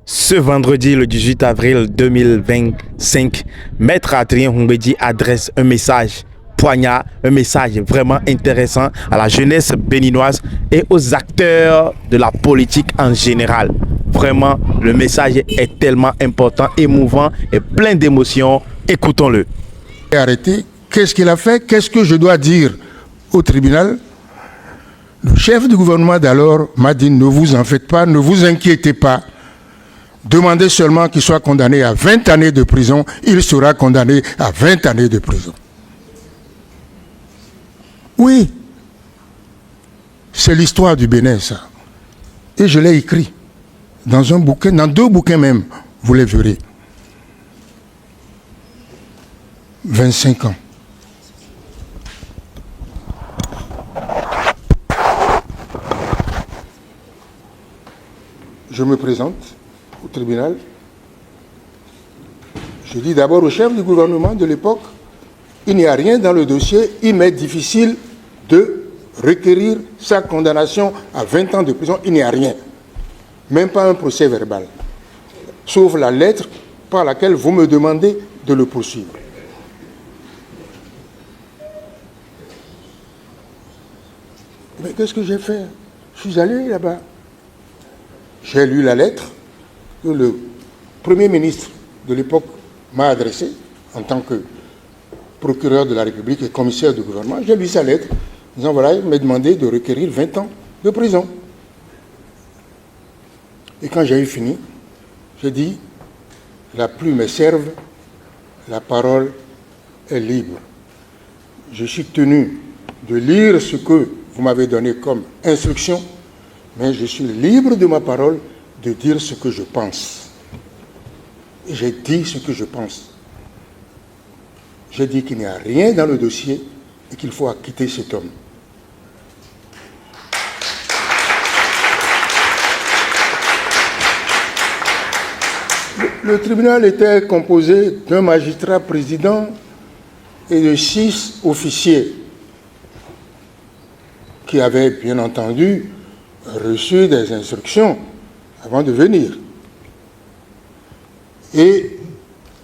Ce vendredi, le 18 avril 2025, Maître Adrien Hongbeji adresse un message poignard, un message vraiment intéressant à la jeunesse béninoise et aux acteurs de la politique en général. Vraiment, le message est tellement important, émouvant et plein d'émotions. Écoutons-le. Arrêté, qu'est-ce qu'il a fait? Qu'est-ce que je dois dire au tribunal? Le chef du gouvernement d'alors m'a dit: ne vous en faites pas, ne vous inquiétez pas. Demandez seulement qu'il soit condamné à 20 années de prison, il sera condamné à 20 années de prison. Oui, c'est l'histoire du Bénin, ça. Et je l'ai écrit dans un bouquin, dans 2 bouquins même, vous les verrez. 25 ans. Je me présente au tribunal. Je dis d'abord au chef du gouvernement de l'époque: il n'y a rien dans le dossier, il m'est difficile de requérir sa condamnation à 20 ans de prison. Il n'y a rien, même pas un procès verbal, sauf la lettre par laquelle vous me demandez de le poursuivre. Mais qu'est-ce que j'ai fait? Je suis allé là-bas. J'ai lu la lettre que le Premier ministre de l'époque m'a adressée en tant que procureur de la République et commissaire du gouvernement. J'ai lu sa lettre disant: voilà, il m'a demandé de requérir 20 ans de prison. Et quand j'ai eu fini, j'ai dit: la plume est serve, la parole est libre. Je suis tenu de lire ce que vous m'avez donné comme instruction, mais je suis libre de ma parole de dire ce que je pense. Et j'ai dit ce que je pense. J'ai dit qu'il n'y a rien dans le dossier et qu'il faut acquitter cet homme. Le tribunal était composé d'un magistrat président et de 6 officiers qui avaient bien entendu reçu des instructions avant de venir. Et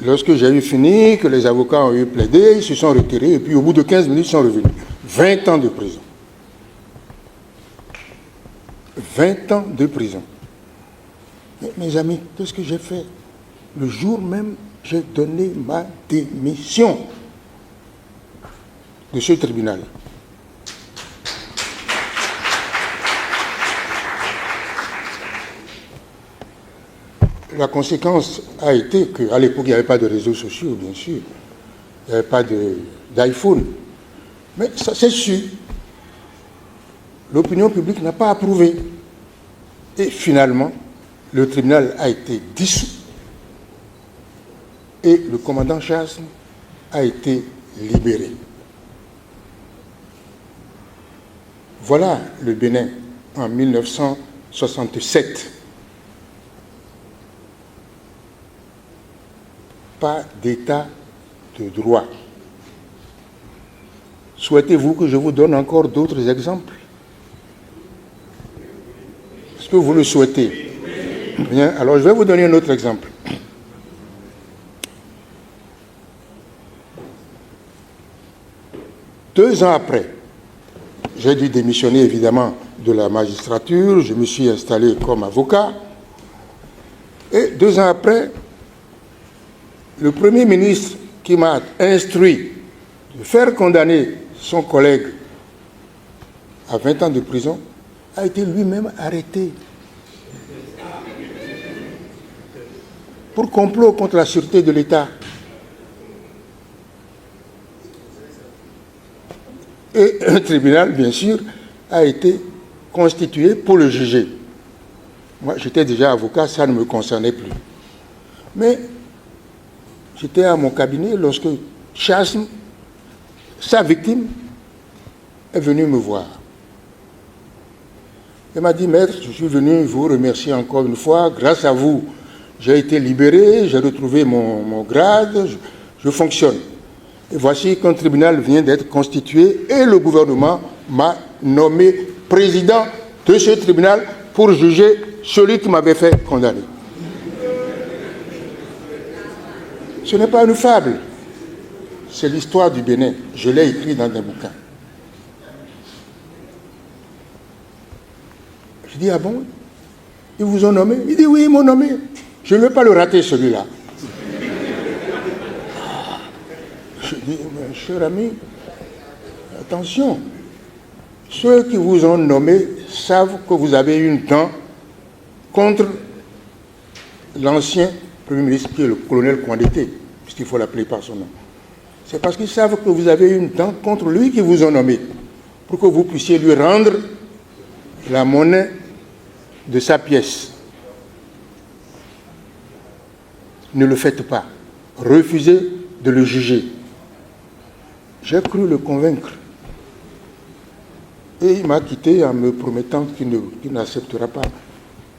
lorsque j'ai eu fini, que les avocats ont eu plaidé, ils se sont retirés et puis au bout de 15 minutes, ils sont revenus. 20 ans de prison. 20 ans de prison. Mais, mes amis, qu'est-ce que j'ai fait? Le jour même, j'ai donné ma démission de ce tribunal. La conséquence a été qu'à l'époque, il n'y avait pas de réseaux sociaux, bien sûr. Il n'y avait pas d'iPhone. Mais ça, c'est sûr. L'opinion publique n'a pas approuvé. Et finalement, le tribunal a été dissous. Et le commandant Chasme a été libéré. Voilà le Bénin en 1967. Pas d'état de droit. Souhaitez-vous que je vous donne encore d'autres exemples? Est-ce que vous le souhaitez? Bien, alors je vais vous donner un autre exemple. Deux ans après, j'ai dû démissionner évidemment de la magistrature, je me suis installé comme avocat, et 2 ans après, le Premier ministre qui m'a instruit de faire condamner son collègue à 20 ans de prison a été lui-même arrêté pour complot contre la sûreté de l'État. Et un tribunal, bien sûr, a été constitué pour le juger. Moi, j'étais déjà avocat, ça ne me concernait plus. Mais j'étais à mon cabinet lorsque Chasme, sa victime, est venue me voir. Elle m'a dit: maître, je suis venu vous remercier encore une fois. Grâce à vous, j'ai été libéré, j'ai retrouvé mon grade, je fonctionne. Et voici qu'un tribunal vient d'être constitué et le gouvernement m'a nommé président de ce tribunal pour juger celui qui m'avait fait condamner. Ce n'est pas une fable. C'est l'histoire du Bénin. Je l'ai écrit dans un bouquin. Je dis, ah bon? Ils vous ont nommé? Il dit, oui, ils m'ont nommé. Je ne veux pas le rater, celui-là. Je dis, mon cher ami, attention. Ceux qui vous ont nommé savent que vous avez une dent contre l'ancien Premier ministre, qui est le colonel Kouandété, puisqu'il faut l'appeler par son nom. C'est parce qu'ils savent que vous avez une dent contre lui qui vous ont nommé, pour que vous puissiez lui rendre la monnaie de sa pièce. Ne le faites pas. Refusez de le juger. J'ai cru le convaincre. Et il m'a quitté en me promettant qu'il n'acceptera pas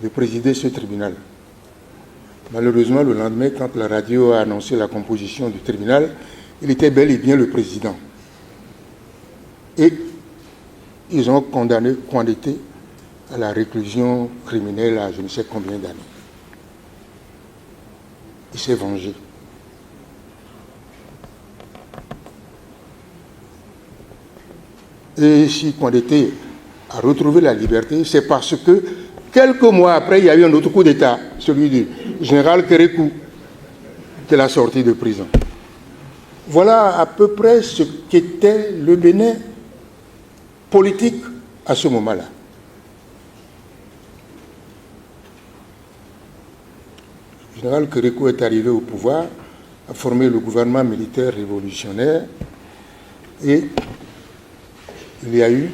de présider ce tribunal. Malheureusement, le lendemain, quand la radio a annoncé la composition du tribunal, il était bel et bien le président. Et ils ont condamné Kouandété à la réclusion criminelle à je ne sais combien d'années. Il s'est vengé. Et si Kouandété a retrouvé la liberté, c'est parce que quelques mois après, il y a eu un autre coup d'État, celui du général Kérékou, qui l'a sorti de prison. Voilà à peu près ce qu'était le Bénin politique à ce moment-là. Le général Kérékou est arrivé au pouvoir, a formé le gouvernement militaire révolutionnaire et il y a eu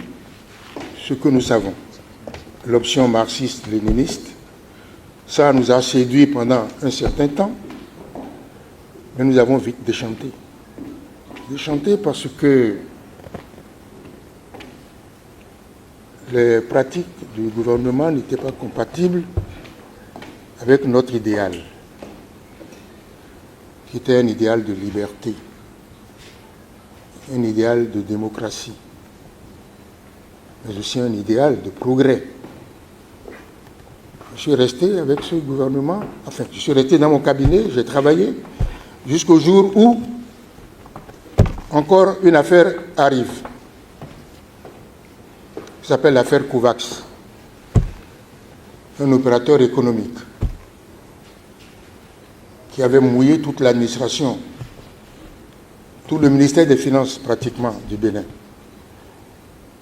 ce que nous savons, l'option marxiste-léniniste. Ça nous a séduit pendant un certain temps, mais nous avons vite déchanté. Déchanté parce que les pratiques du gouvernement n'étaient pas compatibles avec notre idéal, qui était un idéal de liberté, un idéal de démocratie, mais aussi un idéal de progrès. Je suis resté avec ce gouvernement, enfin, je suis resté dans mon cabinet, j'ai travaillé, jusqu'au jour où encore une affaire arrive. Ça s'appelle l'affaire Kovacs, un opérateur économique qui avait mouillé toute l'administration, tout le ministère des Finances pratiquement du Bénin,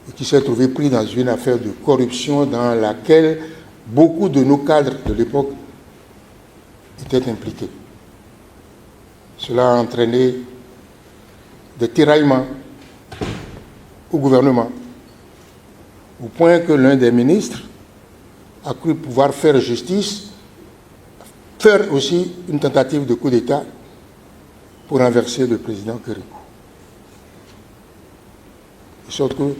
et qui s'est trouvé pris dans une affaire de corruption dans laquelle beaucoup de nos cadres de l'époque étaient impliqués. Cela a entraîné des tiraillements au gouvernement, au point que l'un des ministres a cru pouvoir faire justice, faire aussi une tentative de coup d'État pour renverser le président Kérékou. De sorte que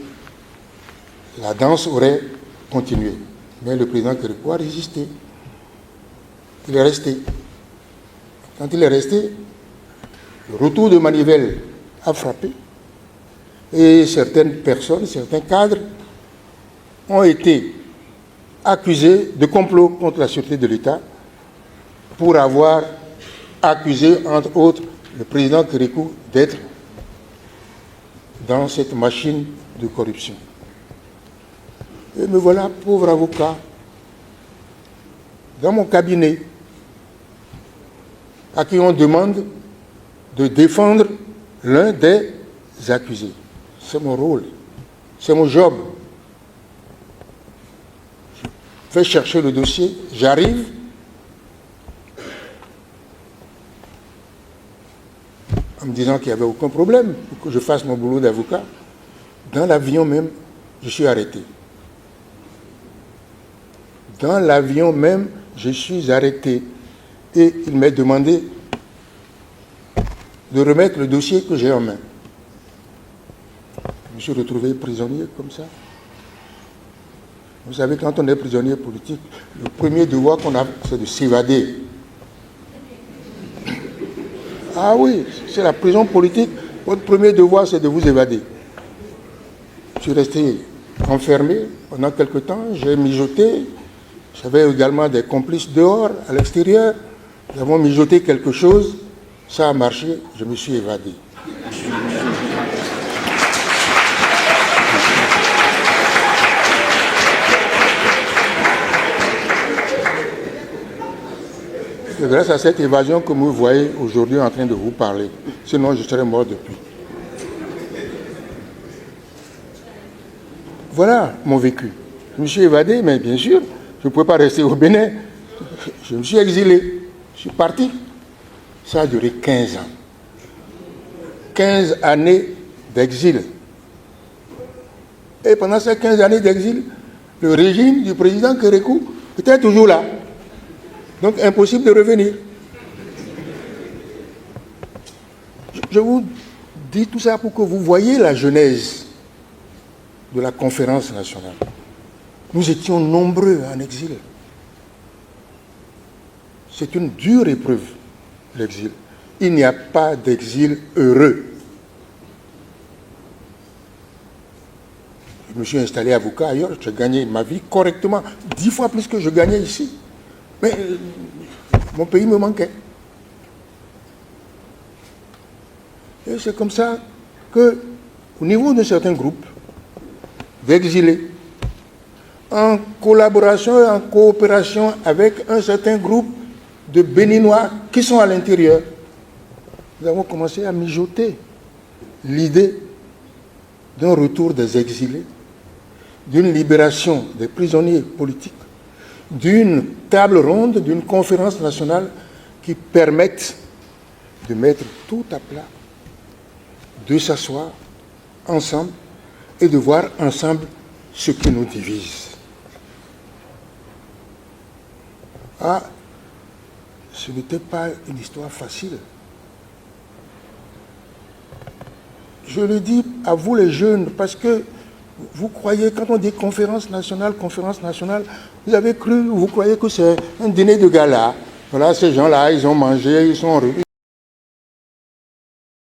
la danse aurait continué. Mais le président Kérékou a résisté. Il est resté. Quand il est resté, le retour de manivelle a frappé. Et certaines personnes, certains cadres ont été accusés de complot contre la sûreté de l'État pour avoir accusé, entre autres, le président Kérékou d'être dans cette machine de corruption. Et me voilà, pauvre avocat, dans mon cabinet, à qui on demande de défendre l'un des accusés. C'est mon rôle, c'est mon job. Je vais chercher le dossier, j'arrive, en me disant qu'il n'y avait aucun problème pour que je fasse mon boulot d'avocat. Dans l'avion même, je suis arrêté. Dans l'avion même, je suis arrêté. Et il m'a demandé de remettre le dossier que j'ai en main. Je me suis retrouvé prisonnier comme ça. Vous savez, quand on est prisonnier politique, le premier devoir qu'on a, c'est de s'évader. Ah oui, c'est la prison politique. Votre premier devoir, c'est de vous évader. Je suis resté enfermé pendant quelque temps, j'ai mijoté. J'avais également des complices dehors, à l'extérieur. Nous avons mijoté quelque chose Ça a marché, je me suis évadé. C'est grâce à cette évasion que vous voyez aujourd'hui en train de vous parler. Sinon, je serais mort depuis. Voilà mon vécu. Je me suis évadé, mais bien sûr, je ne pouvais pas rester au Bénin. Je me suis exilé. Je suis parti. Ça a duré 15 ans. 15 années d'exil. Et pendant ces 15 années d'exil, le régime du président Kérékou était toujours là. Donc impossible de revenir. Je vous dis tout ça pour que vous voyez la genèse de la conférence nationale. Nous étions nombreux en exil. C'est une dure épreuve, l'exil. Il n'y a pas d'exil heureux. Je me suis installé avocat ailleurs, j'ai gagné ma vie correctement, 10 fois plus que je gagnais ici. Mais mon pays me manquait. Et c'est comme ça que, au niveau de certains groupes d'exilés, en collaboration et en coopération avec un certain groupe de Béninois qui sont à l'intérieur, nous avons commencé à mijoter l'idée d'un retour des exilés, d'une libération des prisonniers politiques, d'une table ronde, d'une conférence nationale qui permette de mettre tout à plat, de s'asseoir ensemble et de voir ensemble ce qui nous divise. Ah, ce n'était pas une histoire facile. Je le dis à vous les jeunes, parce que vous croyez, quand on dit conférence nationale, vous avez cru, vous croyez que c'est un dîner de gala. Voilà, ces gens-là, ils ont mangé, ils sont